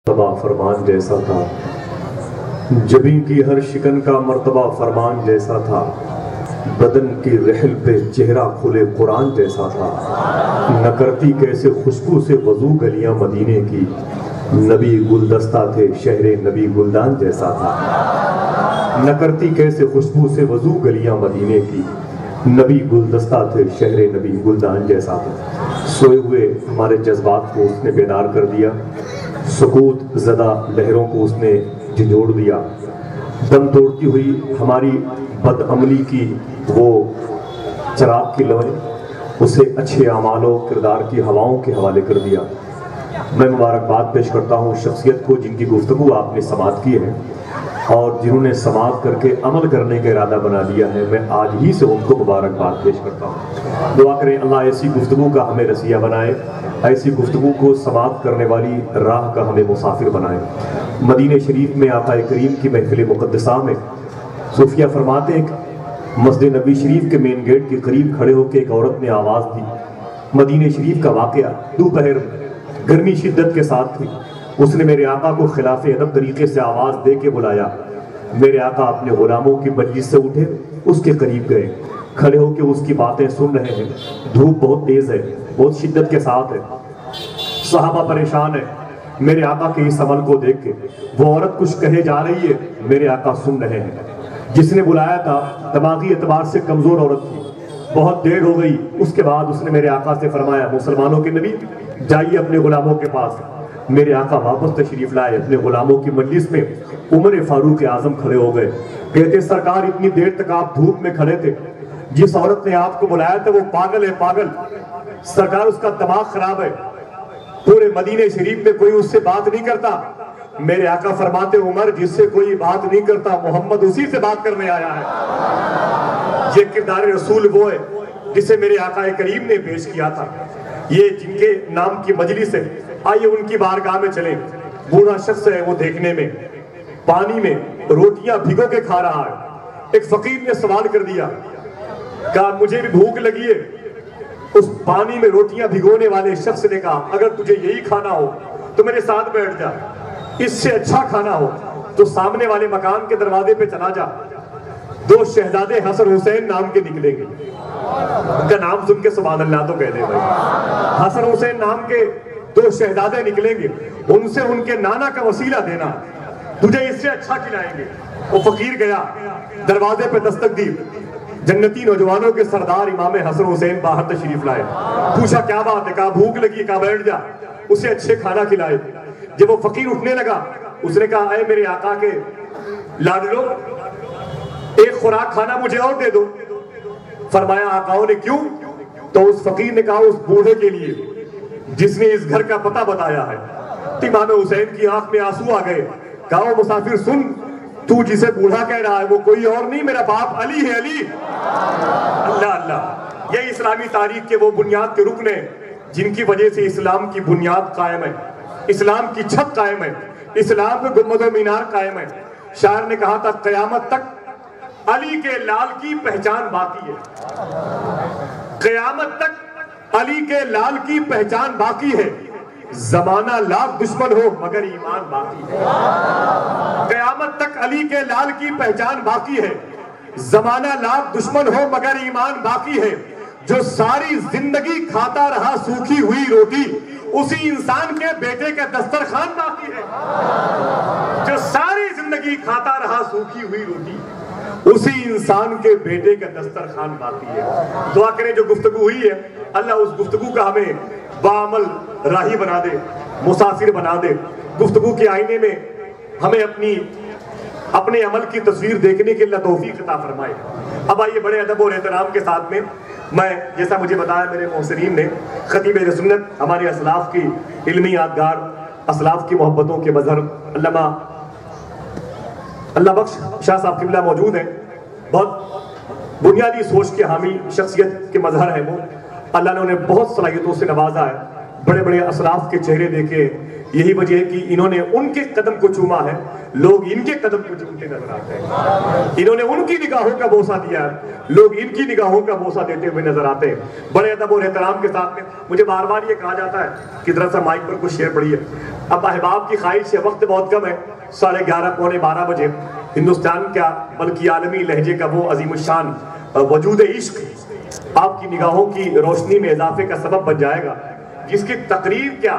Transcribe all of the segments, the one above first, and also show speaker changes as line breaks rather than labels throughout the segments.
مرتبہ فرمان جیسا تھا، جبیں کی ہر شکن کا مرتبہ فرمان جیسا تھا، بدن کی رحل پہ چہرہ کھلے قرآن جیسا تھا، نہ کرتی کیسے خوشبو سے وضو گلیاں مدینے کی، نبی گلدستہ تھے شہر نبی گلدان جیسا تھا، نہ کرتی کیسے خوشبو سے وضو گلیاں مدینے کی، نبی گلدستہ تھے شہر نبی گلدان جیسا تھا۔ سوئے ہوئے ہمارے جذبات کو اس نے بیدار کر دیا، سکوت زدہ لہروں کو اس نے جھنجھوڑ دیا، دم توڑتی ہوئی ہماری بد عملی کی وہ چراغ کی لویں اسے اچھے اعمال و کردار کی ہواؤں کے حوالے کر دیا۔ میں مبارکباد پیش کرتا ہوں شخصیت کو جن کی گفتگو آپ نے سماعت کی ہے اور جنہوں نے سماعت کر کے عمل کرنے کا ارادہ بنا لیا ہے، میں آج ہی سے ان کو مبارکباد پیش کرتا ہوں۔ دعا کریں اللہ ایسی گفتگو کا ہمیں رسیہ بنائے، ایسی گفتگو کو سماعت کرنے والی راہ کا ہمیں مسافر بنائے۔ مدینہ شریف میں آقا کریم کی محفل مقدسہ میں صوفیہ فرماتے ہیں کہ مسجد نبی شریف کے مین گیٹ کے قریب کھڑے ہو کے ایک عورت نے آواز دی۔ مدینہ شریف کا واقعہ دوپہر گرمی شدت کے ساتھ تھی، اس نے میرے آقا کو خلاف ادب طریقے سے آواز دے کے بلایا۔ میرے آقا اپنے غلاموں کی مجلس سے اٹھے، اس کے قریب گئے، کھڑے ہو کے اس کی باتیں سن رہے ہیں۔ دھوپ بہت تیز ہے، بہت شدت کے ساتھ ہے، صحابہ پریشان ہے۔ میرے آقا کے اس عمل کو دیکھ کے وہ عورت کچھ کہے جا رہی ہے، میرے آقا سن رہے ہیں۔ جس نے بلایا تھا دماغی اعتبار سے کمزور عورت تھی، بہت دیر ہو گئی۔ اس کے بعد اس نے میرے آقا سے فرمایا مسلمانوں کے نبی جائیے اپنے غلاموں کے پاس۔ میرے آقا واپس تشریف لائے، اپنے غلاموں کی مجلس میں عمر فاروق اعظم کھڑے ہو گئے۔ کہتے سرکار اتنی دیر تک آپ دھوپ میں کھڑے تھے، جس عورت نے آپ کو بلایا تھا وہ پاگل ہے، پاگل سرکار، اس کا دماغ خراب ہے، پورے مدینہ شریف میں کوئی اس سے بات نہیں کرتا۔ میرے آقا فرماتے عمر جس سے کوئی بات نہیں کرتا محمد اسی سے بات کرنے آیا ہے۔ یہ کردار رسول وہ ہے جسے میرے آقا کریم نے پیش کیا تھا۔ یہ جن کے نام کی مجلس ہے، آئیے ان کی بارگاہ میں چلیں۔ بوڑھا شخص ہے، وہ دیکھنے میں پانی میں روٹیاں بھگو کے کھا رہا ہے۔ ایک فقیر نے سوال کر دیا، کہا مجھے بھی بھوک لگی ہے۔ اس پانی میں روٹیاں بھگونے والے شخص نے کہا اگر تجھے یہی کھانا ہو تو میرے ساتھ بیٹھ جا، اس سے اچھا کھانا ہو تو سامنے والے مکان کے دروازے پہ چلا جا، دو شہزادے حسن حسین نام کے نکلیں گے۔ ان کا نام سن کے سبحان اللہ تو کہہ دے بھائی، حسن حسین نام کے دو شہزادے نکلیں گے، ان سے ان کے نانا کا وسیلہ دینا، تجھے اس سے اچھا کھلائیں گے۔ وہ فقیر گیا، دروازے پہ دستک دی، جنتی نوجوانوں کے سردار امام حسن حسین باہر تشریف لائے۔ پوچھا کیا بات ہے، کہا بھوک لگی، کہا بیٹھ جا، اسے اچھے کھانا کھلائے۔ جب وہ فقیر اٹھنے لگا اس نے کہا اے میرے آقا کے لاڈلو، ایک خوراک کھانا مجھے اور دے دو۔ فرمایا آقاؤں نے کیوں؟ تو اس فقیر نے کہا اس بوڑھے کے لیے جس نے اس گھر کا پتہ بتایا ہے۔ امام حسین کی آنکھ میں آنسو آ گئے، کہا وہ مسافر سن، تو جسے بوڑھا کہہ رہا ہے وہ کوئی اور نہیں، میرا باپ علی ہے، علی۔ اللہ اللہ، یہ اسلامی تاریخ کے وہ بنیاد کے رکن ہیں جن کی وجہ سے اسلام کی بنیاد قائم ہے، اسلام کی چھت قائم ہے، اسلام میں گنبد و مینار قائم ہے۔ شاعر نے کہا تھا قیامت تک علی کے لال کی پہچان باقی ہے، قیامت تک علی کے لال کی پہچان باقی ہے، زمانہ لاکھ دشمن ہو مگر ایمان باقی ہے۔ قیامت تک علی کے لال کی پہچان باقی ہے، زمانہ لاکھ دشمن ہو مگر ایمان باقی ہے۔ جو ساری زندگی کھاتا رہا سوکھی ہوئی روٹی، اسی انسان کے بیٹے کا دسترخوان باقی ہے۔ جو ساری زندگی کھاتا رہا سوکھی ہوئی روٹی، اسی انسان کے بیٹے کا دسترخوان باقی ہے۔ دعا کریں جو گفتگو ہوئی ہے اللہ اس گفتگو کا ہمیں بعمل راہی بنا دے، مسافر بنا دے۔ گفتگو کے آئینے میں ہمیں اپنے عمل کی تصویر دیکھنے کے اللہ توفیق عطا فرمائے۔ اب آئیے بڑے ادب اور احترام کے ساتھ میں جیسا مجھے بتایا میرے محسنین نے، خطیب اہل سنت ہمارے اسلاف کی علمی یادگار، اسلاف کی محبتوں کے مظہر علامہ اللہ بخش شاہ صاحب قبلہ موجود ہیں۔ بہت بنیادی سوچ کے حامل شخصیت کے مظہر ہیں وہ، اللہ نے انہیں بہت صلاحیتوں سے نوازا ہے، بڑے بڑے اسلاف کے چہرے دیکھے، یہی وجہ ہے کہ انہوں نے ان کے قدم کو چوما ہے، لوگ ان کے قدم کو چومتے نظر آتے ہیں۔ انہوں نے ان کی نگاہوں کا بوسہ دیا ہے، لوگ ان کی نگاہوں کا بوسہ دیتے ہوئے نظر آتے ہیں۔ بڑے ادب اور احترام کے ساتھ میں مجھے بار بار یہ کہا جاتا ہے کہ ذرا سا مائک پر کچھ شعر پڑھیے۔
اب احباب کی خواہش ہے، وقت بہت کم ہے، 11:30 پونے 12 بجے ہندوستان کا بلکہ عالمی لہجے کا وہ عظیم الشان وجود عشق آپ کی نگاہوں کی روشنی میں اضافے کا سبب بن جائے گا، جس کی تقریر کیا،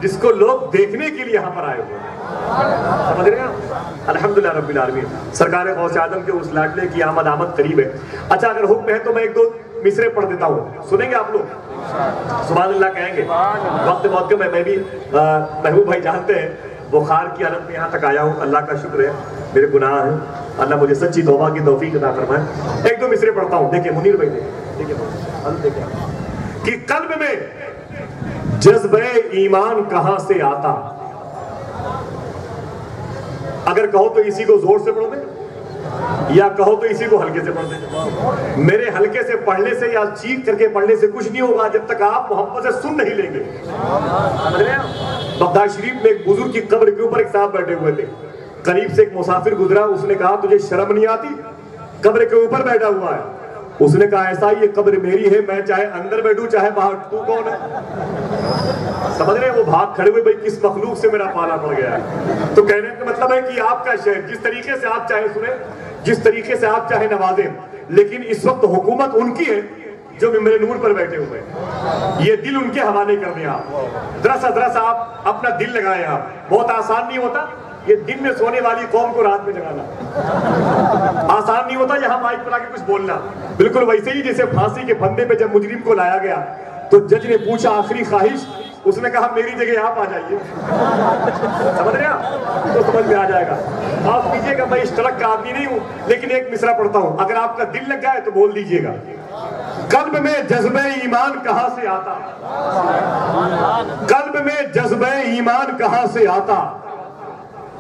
جس کو لوگ دیکھنے کے لیے یہاں پر آئے ہوئے ہیں، سمجھ رہے ہیں؟ الحمدللہ رب العالمین، سرکار غوث اعظم کے اس لاڈلے کی آمد قریب ہے۔ اچھا اگر حکم ہے تو میں ایک دو مصرے پڑھ دیتا ہوں، سنیں گے آپ لوگ؟ سبحان اللہ کہیں گے؟ وقت بہت کم ہے، میں بھی محبوب بھائی جانتے ہیں بخار کی حالت میں یہاں تک آیا ہوں، اللہ کا شکر ہے، میرے گناہ ہیں، اللہ مجھے سچی توبہ کی توفیق عطا فرمائے۔ ایک دو مصرے پڑھتا ہوں، دیکھیں منیر بھائی دیکھیں کہ قلب میں جذبہ ایمان کہاں سے آتا، اگر کہو تو اسی کو زور سے پڑھ دیں یا کہو تو اسی کو ہلکے سے پڑھ دیں۔ میرے ہلکے سے پڑھنے سے یا چیخ کر کے پڑھنے سے کچھ نہیں ہوگا جب تک آپ محبت سے سن نہیں لیں گے۔ بغداد شریف میں ایک بزرگ کی قبر کے اوپر ایک صاحب بیٹھے ہوئے تھے، قریب سے ایک مسافر گزرا، اس نے کہا تجھے شرم نہیں آتی، قبر کے اوپر بیٹھا ہوا ہے؟ اس نے کہا ایسا یہ قبر میری ہے، میں چاہے اندر بیٹھوں چاہے باہر، تو کون ہے؟ سمجھ رہے ہیں؟ وہ بھاگ کھڑے ہوئے، بھائی کس مخلوق سے میرا پالا پڑ گیا ہے۔ تو کہنے کا مطلب ہے کہ آپ کا شہر جس طریقے سے آپ چاہے سنیں، جس طریقے سے آپ چاہے نوازیں، لیکن اس وقت حکومت ان کی ہے جو ممبر نور پر بیٹھے ہوئے ہیں، یہ دل ان کے حوالے کر دیں آپ، ذرا سا آپ اپنا دل لگائیں۔ آپ بہت آسان نہیں ہوتا یہ دن میں سونے والی قوم کو رات میں جگانا، آسان نہیں ہوتا یہاں مائک پر آ کے کچھ بولنا۔ بالکل ویسے ہی جیسے پھانسی کے پھندے پہ جب مجرم کو لایا گیا تو جج نے پوچھا آخری خواہش، اس نے کہا میری جگہ آپ آ جائیے، سمجھ رہے ہیں؟ تو سمجھ میں آ جائے گا۔ آپ کیجئے گا، میں اس طرح کا آدمی نہیں ہوں، لیکن ایک مصرع پڑھتا ہوں، اگر آپ کا دل لگ جائے تو بول دیجئے گا۔ قلب میں جذبہ ایمان کہاں سے آتا، قلب میں جذبہ ایمان کہاں سے آتا۔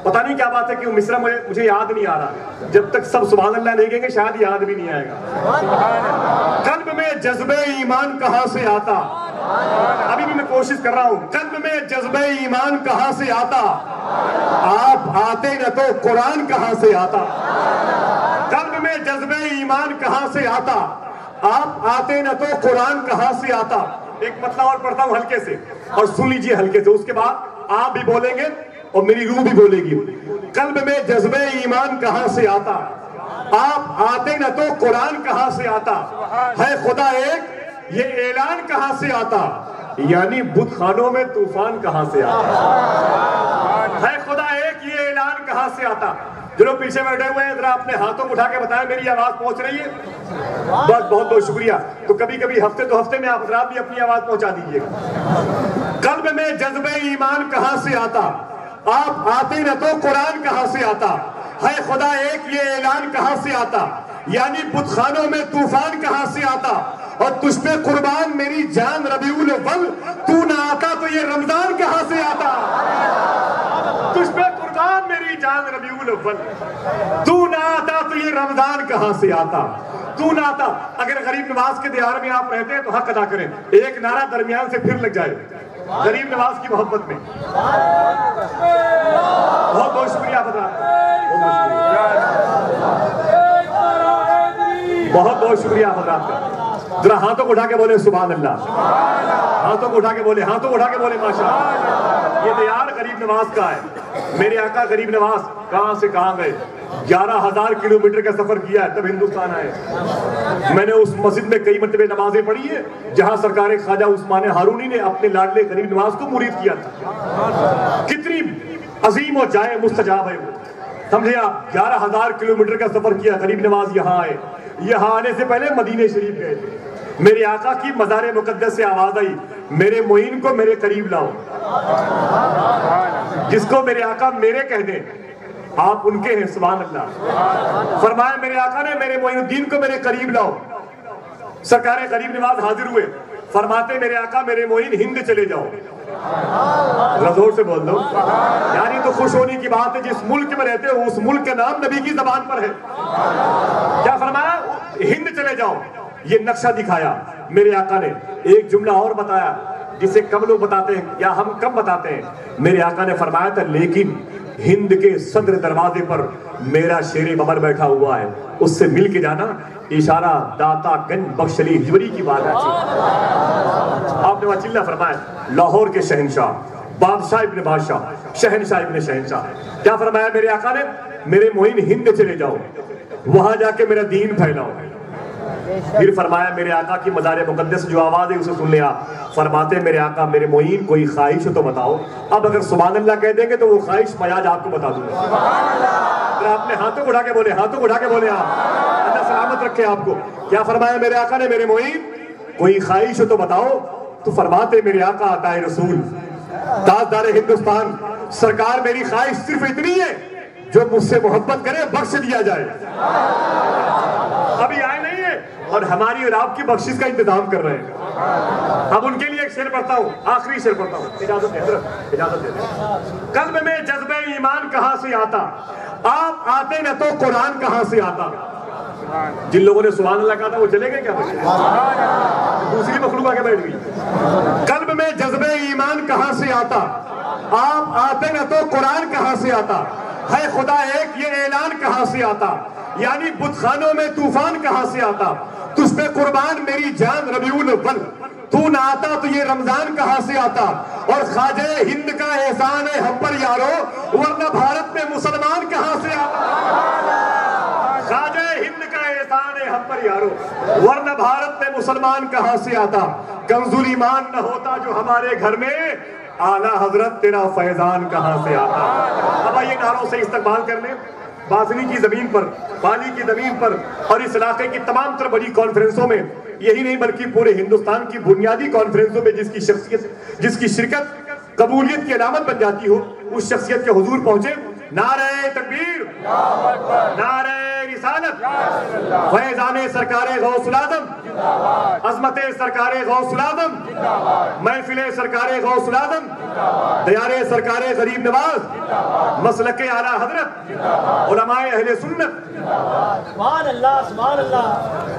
پتہ نہیں کیا بات ہے کہ وہ مصرع مجھے یاد نہیں آ رہا، جب تک سب سبحان اللہ نہیں کہیں گے شاید یاد بھی نہیں آئے گا۔ قلب میں جذبہ ایمان کہاں سے آتا، ابھی بھی میں کوشش کر رہا ہوں، قلب میں جذبہ ایمان کہاں سے آتا، آپ آتے نہ تو قرآن کہاں سے آتا۔ قلب میں جذبہ ایمان کہاں سے آتا، آپ آتے نہ تو قرآن کہاں سے آتا۔ ایک مطلب اور پڑھتا ہوں ہلکے سے، اور سن لیجئے ہلکے سے، اس کے بعد آپ بھی بولیں گے اور میری روح بھی بولے گی۔ قلب میں جذبہ ایمان کہاں سے آتا، آپ آتے نہ تو قرآن کہاں سے آتا، ہے خدا ایک یہ اعلان کہاں سے آتا، یعنی بت خانوں میں طوفان کہاں سے آتا، ہے خدا ایک یہ اعلان کہاں سے آتا۔ جو لوگ پیچھے بیٹھے ہوئے ہیں ذرا اپنے ہاتھوں کو اٹھا کے بتائیں میری آواز پہنچ رہی ہے؟ بس بہت بہت شکریہ۔ تو کبھی کبھی ہفتے دو ہفتے میں آپ حضرات بھی اپنی آواز پہنچا دیجیے گا۔ قلب میں جذبہ ایمان کہاں سے آتا، آپ آتے نہ تو قرآن کہاں سے آتا، ہے خدا ایک یہ اعلان کہاں سے آتا، یعنی بت خانوں میں طوفان کہاں سے آتا، اور تجھ پہ قربان میری جان ربیع الاول، تو نہ آتا تو یہ رمضان کہاں سے آتا، تجھ پہ قربان میری جان ربیع الاول، تو نہ آتا تو یہ رمضان کہاں سے آتا، تو نہ آتا۔ اگر غریب نواز کے دیار میں آپ رہتے ہیں تو حق ادا کریں، ایک نعرہ درمیان سے پھر لگ جائے غریب نواز کی محبت میں۔ بہت بہت شکریہ حضرات، بہت بہت شکریہ حضرات کا۔ ذرا ہاتھوں کو اٹھا کے بولے سبحان اللہ، ہاتھوں کو اٹھا کے بولے، ہاتھوں کو اٹھا کے بولے ماشاءاللہ۔ یہ دیار غریب نواز کا ہے، میرے آقا غریب نواز کہاں سے کہاں گئے، 11,000 کلومیٹر کا سفر کیا ہے تب ہندوستان آئے۔ میں نے اس مسجد میں کئی مرتبہ نمازیں پڑھی ہیں جہاں سرکار خواجہ عثمان ہارونی نے اپنے لاڈلے غریب نواز کو مرید کیا تھا۔ کتنی عظیم و جائے مستجاب ہے وہ، سمجھے آپ؟ 11,000 کلومیٹر کا سفر کیا غریب نواز، یہاں آئے۔ یہاں آنے سے پہلے مدینہ شریف گئے تھے، میرے آقا کی مزار مقدس سے آواز آئی میرے معین کو میرے قریب لاؤ، جس کو میرے آقا میرے کہہ دیں آپ ان کے ہیں، سبحان اللہ۔ فرمایا میرے آقا نے میرے معین الدین کو میرے قریب لاؤ، سرکار غریب نواز حاضر ہوئے، فرماتے میرے آقا میرے معین ہند چلے جاؤ۔ زور سے بول دو یار، یہ تو خوش ہونے کی بات ہے، جس ملک میں رہتے ہو اس ملک کا نام نبی کی زبان پر ہے۔ کیا فرمایا؟ ہند چلے جاؤ۔ یہ نقشہ دکھایا میرے آقا نے، ایک جملہ اور بتایا جسے کم لوگ بتاتے ہیں یا ہم کم بتاتے ہیں۔ میرے آقا نے فرمایا تھا لیکن ہند کے صدر دروازے پر میرا شیر ببر بیٹھا ہوا ہے، اس سے مل کے جانا۔ اشارہ داتا گنج بخش علی ہجوری کی بات ہے۔ آپ نے وہاں چلہ فرمایا لاہور کے شہنشاہ بادشاہ ابن بادشاہ، شہنشاہ ابن شہنشاہ. کیا فرمایا میرے آقا نے؟ میرے معین ہند چلے جاؤ، وہاں جا کے میرا دین پھیلاؤ. پھر فرمایا میرے آقا کی مزار مقدس جو آواز ہے اسے سن لیا. فرماتے میرے آقا میرے معین کوئی خواہش ہو تو بتاؤ. اب اگر سبحان اللہ کہہ دیں گے تو وہ خواہش میں آج آپ کو بتا دوں گا. اگر آپ نے ہاتھوں کو اٹھا کے بولے، ہاتھوں کو اٹھا کے بولے آپ، اللہ سلامت رکھے آپ کو. کیا فرمایا میرے آقا نے میرے معین کوئی خواہش ہو تو بتاؤ. تو فرماتے میرے آقا عطا رسول تاجدار ہندوستان سرکار میری خواہش صرف اتنی ہے جو مجھ سے محبت کرے بخش دیا جائے. ابھی آئے نہیں ہے اور ہماری اور آپ کی بخشش کا انتظام کر رہے ہیں. اب ان کے لیے ایک شعر پڑھتا ہوں، آخری شعر پڑھتا ہوں. اجازت دے اجازت دے. قلب میں جذبہ ایمان کہاں سے آتا، آپ آتے نہ تو قرآن کہاں سے آتا. جن لوگوں نے سبحان اللہ کہا تھا وہ چلے گئے کیا؟ دوسری مخلوق آ کے بیٹھ گئی. قلب میں جذبہ ایمان کہاں سے آتا، آپ آتے نہ تو قرآن کہاں سے آتا. ہے خدا ایک یہ اعلان کہاں سے آتا، یعنی بت خانوں میں طوفان کہاں سے آتا. تجھ پہ قربان میری جان ربیع الاول، تو نہ آتا تو یہ رمضان کہاں سے آتا. اور خواجہ ہند کا احسان ہے ہم پر یارو، ورنہ بھارت میں مسلمان کہاں سے آتا. خواجہ ہند کا احسان ہے ہم پر یارو، ورنہ بھارت میں مسلمان کہاں سے آتا. کنز ایمان نہ ہوتا جو ہمارے گھر میں، اعلیٰ حضرت تیرا فیضان کہاں سے آتا. اب آئیے نعروں سے استقبال کر لیں. بازنی کی زمین پر، بالی کی زمین پر اور اس علاقے کی تمام تر بڑی کانفرنسوں میں، یہی نہیں بلکہ پورے ہندوستان کی بنیادی کانفرنسوں میں جس کی شرکت قبولیت کی علامت بن جاتی ہو، اس شخصیت کے حضور پہنچے. نعرہ تکبیر، نعرہ رسالت، فیضان سرکار غوث العظم، عظمت سرکار غوث العظم، محفل سرکار غوث العظم، دیار سرکار غریب نواز، مسلک اعلیٰ حضرت، علماء اہل سنت.
سبحان اللہ سبحان اللہ.